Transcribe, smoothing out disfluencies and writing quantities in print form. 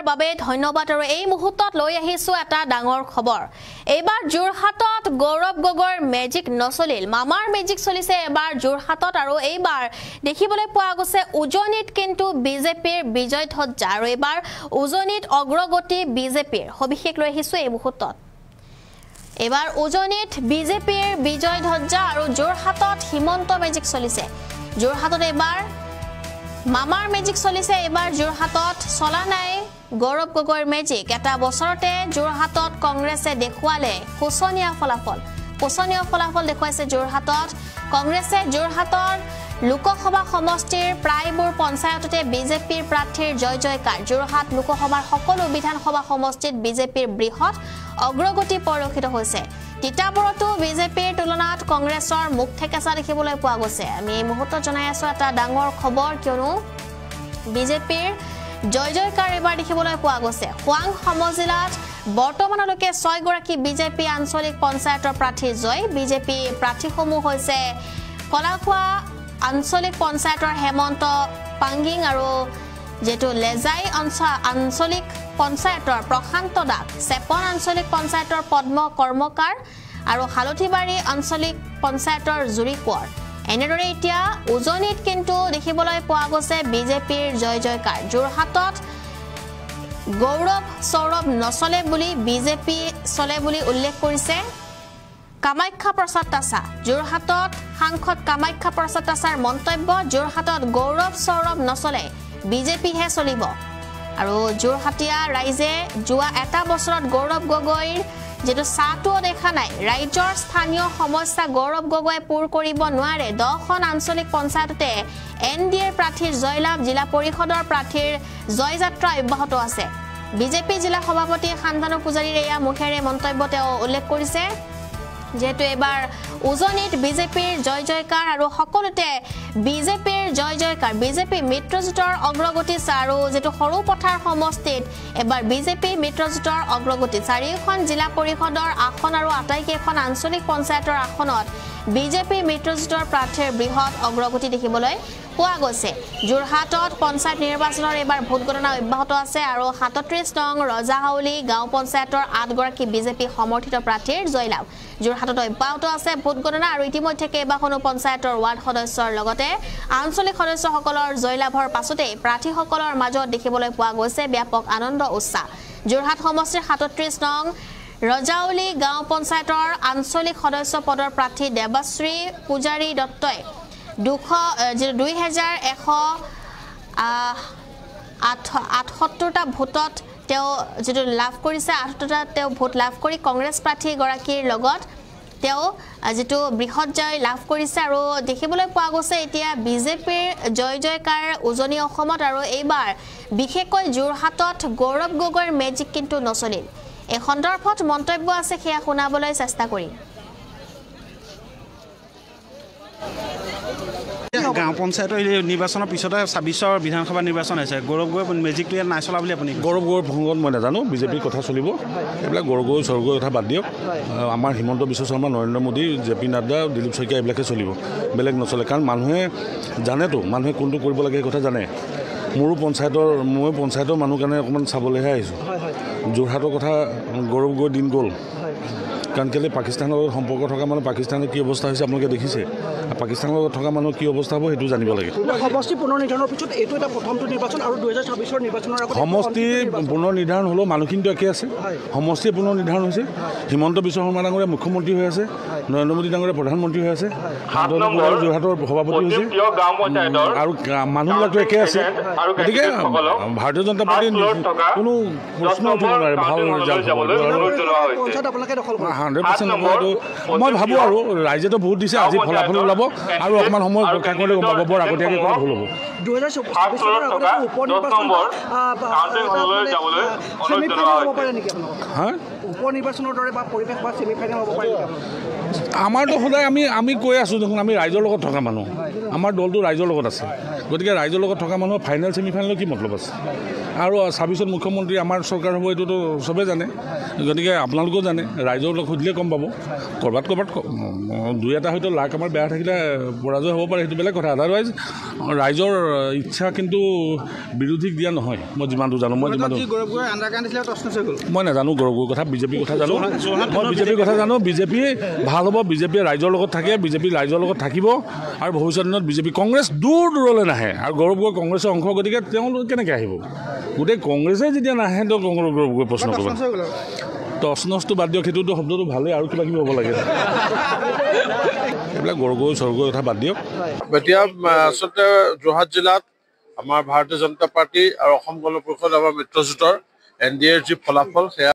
বাবে ধন্যবাদ আৰু এই মুহূৰ্তত লৈ আহিছো এটা ডাঙৰ খবৰ এবাৰ যোৰহাটত গৌৰৱ গগৈৰ মেজিক নচলিল মামাৰ মেজিক চলিছে এবাৰ যোৰহাটত আৰু এইবাৰ দেখিবলৈ পোৱা গৈছে উজনিত কিন্তু বিজেপিৰ বিজয় ধ্বজা আৰু এবাৰ উজনিত অগ্ৰগতি বিজেপিৰ সবিশেষ লৈ আহিছো এই মুহূৰ্তত এবাৰ উজনিত বিজেপিৰ বিজয় ধ্বজা আৰু যোৰহাটত হিমন্ত মেজিক চলিছে যোৰহাটত এবাৰ মামাৰ মেজিক চলিছে এবাৰ যোৰহাটত চলা নাই গৌৰৱ গগৈৰ মেজিক এটা বছৰতে যোৰহাটত কংগ্ৰেছে দেখুৱালে কোচনীয়া ফলাফল দেখুৱাইছে যোৰহাটত কংগ্ৰেছে যোৰহাটৰ লোকসভা সমষ্টিৰ প্ৰায়বোৰ পঞ্চায়ততে বিজেপিৰ প্ৰাৰ্থীৰ জয় জয়কাৰ যোৰহাট লোকসভাৰ সকলো বিধানসভা সমষ্টিত বিজেপিৰ বৃহৎ অগ্ৰগতি পৰিলক্ষিত হৈছে তিতাবৰতো বিজেপিৰ তুলনাত কংগ্ৰেছৰ মুখ থেকেচা দেখিবলৈ পোৱা গৈছে আমি এই মুহূৰ্তত জনাই আছো এটা ডাঙৰ খবৰ কিয়নো বিজেপিৰ জয় জয়কাৰ এবাৰ দেখিবলৈ পোৱা গৈছে খোৱাং সমজিলাত বৰ্তমানলৈকে 6 গৰাকী বিজেপি আঞ্চলিক পঞ্চায়তৰ প্ৰাৰ্থীৰ জয় বিজেপি প্ৰাৰ্থীসমূহ হৈছে কলাখোৱা আঞ্চলিক পঞ্চায়তৰ হেমন্ত পাংগিং আৰু যেটো লেজাই আঞ্চলিক পঞ্চায়তৰ প্ৰশান্ত দাস চেপন আঞ্চলিক পঞ্চায়তৰ পদ্ম কৰ্মকাৰ আৰু হালধিবাৰী আঞ্চলিক পঞ্চায়তৰ জুৰি কোঁৱৰ এনেদৰে এতিয়া উজনিত কিন্তু দেখিবলৈ পোৱা গৈছে বিজেপিৰ জয় জয়কাৰ যোৰহাটত গৌৰৱ সৌৰভ নচলে বুলি বিজেপি চলে বুলি উল্লেখ কৰিছে কামাখ্যা প্ৰসাদ তাছা যোৰহাটত সাংসদ কামাখ্যা প্ৰসাদ তাছাৰ মন্তব্য যোৰহাটত গৌৰৱ সৌৰভ নচলে বিজেপিহে চলিব আৰু যোৰহাটীয়া ৰাইজে যোৱা এটা বছৰত গৌৰৱ গগৈৰ যেটো সাটো দেখা নাই ৰাইজৰ স্থানীয় সমস্যা গৌৰৱ গগৈয়ে পূৰ কৰিব নোৱাৰে 10খন আঞ্চলিক পঞ্চায়ততে এনডিএৰ প্ৰাৰ্থীৰ জয়লাভ জিলা পৰিষদৰ প্ৰাৰ্থীৰ জয়যাত্ৰা অব্যাহত আছে বিজেপি জিলা সভাপতি শান্তনু পূজাৰীৰ এয়া মুখেৰে মন্তব্য তেওঁ উল্লেখ কৰিছে যেটো এবাৰ উজনিত বিজেপিৰ জয় জয়কাৰ আৰু সকলোতে বিজেপিৰ জয় জয়কাৰ বিজেপি মিত্ৰজোঁটৰ অগ্ৰগতি আৰু যেটো সৰু পথাৰ সমষ্টিত এবাৰ বিজেপি মিত্ৰজোঁটৰ অগ্ৰগতি চাৰিখন জিলা পৰিষদৰ আসন আৰু আটাইকেইখন আঞ্চলিক পঞ্চায়তৰ আসনত বিজেপি মিত্ৰজোঁটৰ প্ৰাৰ্থীৰ বৃহৎ অগ্ৰগতি দেখিবলৈ পোৱা গৈছে যোৰহাটত পঞ্চায়ত নিৰ্বাচনৰ এবাৰ ভোট গণনা অব্যাহত আছে আৰু 37 নং ৰজাহাউলি গাঁও পঞ্চায়তৰ 8 গৰাকী বিজেপি সমৰ্থিত প্ৰাৰ্থীৰ জয়লাভ যোৰহাটত অব্যাহত আছে ভোট গণনা আৰু ইতিমধ্যে কেইবাখনো পঞ্চায়তৰ ৱাৰ্ড সদস্যৰ লগতে আঞ্চলিক সদস্যসকলৰ জয়লাভৰ পাছতে প্ৰাৰ্থীসকলৰ মাজত দেখিবলৈ পোৱা গৈছে ব্যাপক আনন্দ উৎসাহ যোৰহাট সমষ্টিৰ 37 নং ৰজাউলি গাঁও পঞ্চায়তৰ আঞ্চলিক সদস্য পদৰ প্ৰাৰ্থী দেৱশ্ৰী পূজাৰী দত্তই 2178টা ভোটত তেওঁ যেটো লাভ কৰিছে 8টা তেওঁ ভোট লাভ কৰি কংগ্ৰেছ প্ৰাৰ্থী গৰাকীৰ লগত তেওঁ যেটো বৃহৎ জয় লাভ কৰিছে আৰু দেখিবলৈ পোৱা গৈছে এতিয়া বিজেপিৰ জয় জয়কাৰ উজনি অসমত আৰু এইবাৰ বিশেষকৈ যোৰহাটত গৌৰৱ গগৈৰ মেজিক কিন্তু নচলিল এই সন্দৰ্ভত মন্তব্য আছে সেয়া শুনাবলৈ চেষ্টা কৰিম গাঁও পঞ্চায়তৰ নিৰ্বাচনৰ পিছতে 26ৰ বিধানসভা নিৰ্বাচন হৈছে গৌৰৱ গগৈ মেজিকটো ইয়াত নাই চলা বুলি আপুনি গৌৰৱ গগৈৰ ভংগত মই নাজানো বিজেপিৰ কথা চলিব এইবিলাক গৌৰৱ গগৈ স্বৰ্গৰ কথা বাদ দিয়ক আমাৰ হিমন্ত বিশ্ব শৰ্মা নৰেন্দ্ৰ মোদী জেপি নাড্ডা দিলীপ শইকীয়া এইবিলাকে চলিব বেলেগ নচলে কাৰণ মানুহে জানেতো মানুহে কোনটো কৰিব লাগে সেই কথা জানে মই পঞ্চায়তৰ মানুহ কাৰণে অকণমান চাবলৈহে আহিছোঁ যোৰহাটৰ কথা গৌৰৱ গগৈৰ দিন গ'ল কাৰণ কেলৈ পাকিস্তানৰ লগত সম্পৰ্ক থকা মানুহ পাকিস্তানৰ কি অৱস্থা হৈছে আপোনালোকে দেখিছে পাকিস্তানৰ লগত থকা মানুহ কি অৱস্থা হ'ব সেইটো জানিব লাগে সমষ্টি পুনৰ নিৰ্ধাৰণৰ পিছত এইটো এটা প্ৰথমটো নিৰ্বাচন আৰু 2026ৰ নিৰ্বাচনৰ আগত সমষ্টি পুনৰ নিৰ্ধাৰণ হ'লেও মানুহখিনিতো একে আছে সমষ্টি পুনৰ নিৰ্ধাৰণ হৈছে হিমন্ত বিশ্ব শৰ্মা ডাঙৰীয়া মুখ্যমন্ত্ৰী হৈ আছে নৰেন্দ্ৰ মোদী ডাঙৰীয়া প্ৰধানমন্ত্ৰী হৈ আছে যোৰহাটৰ সভাপতি হৈছে আৰু মানুহবিলাকতো একে আছে গতিকে ভাৰতীয় জনতা পাৰ্টীৰ কোনো প্ৰশ্ন উঠিব নোৱাৰে ভাল ৰিজাল্ট হ'ব 100% মই ভাবোঁ আৰু ৰাইজেতো ভোট দিছে আজি ফলাফল ওলাব আৰু অকণমান সময় ৰক্ষা কৰিলে গম পাব বৰ আগতীয়াকৈ কৰা ভুল হ'ব 2024 উপনিৰ্বাচনৰ দৰে বা পৰিৱেশ বা ছেমিফাইনেল হ'ব পাৰে আমাৰতো সদায় আমি কৈ আছোঁ দেখোন আমি ৰাইজৰ লগত থকা মানুহ আমাৰ দলটো ৰাইজৰ লগত আছে গতিকে ৰাইজৰ লগত থকা মানুহৰ ফাইনেল ছেমিফাইনেলৰ কি মতলব আছে আৰু 26ত মুখ্যমন্ত্ৰী আমাৰ চৰকাৰ হ'ব এইটোতো চবেই জানে গতিকে আপোনালোকেও জানে ৰাইজৰ লগত সুধিলে গম পাব ক'ৰবাত দুই এটা হয়তো লাক আমাৰ বেয়া থাকিলে পৰাজয় হ'ব পাৰে সেইটো বেলেগ কথা আদাৰৱাইজ ৰাইজৰ ইচ্ছা কিন্তু বিৰোধীক দিয়া নহয় মই যিমানটো জানো মই নাজানো গৌৰৱৰ কথা বিজেপিৰ কথা জানো মই বিজেপিৰ কথা জানো বিজেপি ভাল হ'ব বিজেপিয়ে ৰাইজৰ লগত থাকে বিজেপি ৰাইজৰ লগত থাকিব আৰু ভৱিষ্যত দিনত বিজেপি কংগ্ৰেছ দূৰলৈ নাহে আৰু গৌৰৱ গগৈ কংগ্ৰেছৰ অংশ গতিকে তেওঁলোক কেনেকৈ আহিব গোটেই কংগ্ৰেছে যেতিয়া নাহে তো গৌৰৱ গগৈ প্ৰশ্ন কৰিব টচনচটো বাদ দিয়ক সেইটোতো শব্দটো ভালেই আৰু কিবা কিবি হ'ব লাগে এইবিলাক গৌৰগৈ স্বৰ্গৰ কথা বাদ দিয়ক এতিয়া আচলতে যোৰহাট জিলাত আমাৰ ভাৰতীয় জনতা পাৰ্টি আৰু অসম গণ পৰিষদ আমাৰ মিত্ৰজোঁটৰ NDAৰ যি ফলাফল সেয়া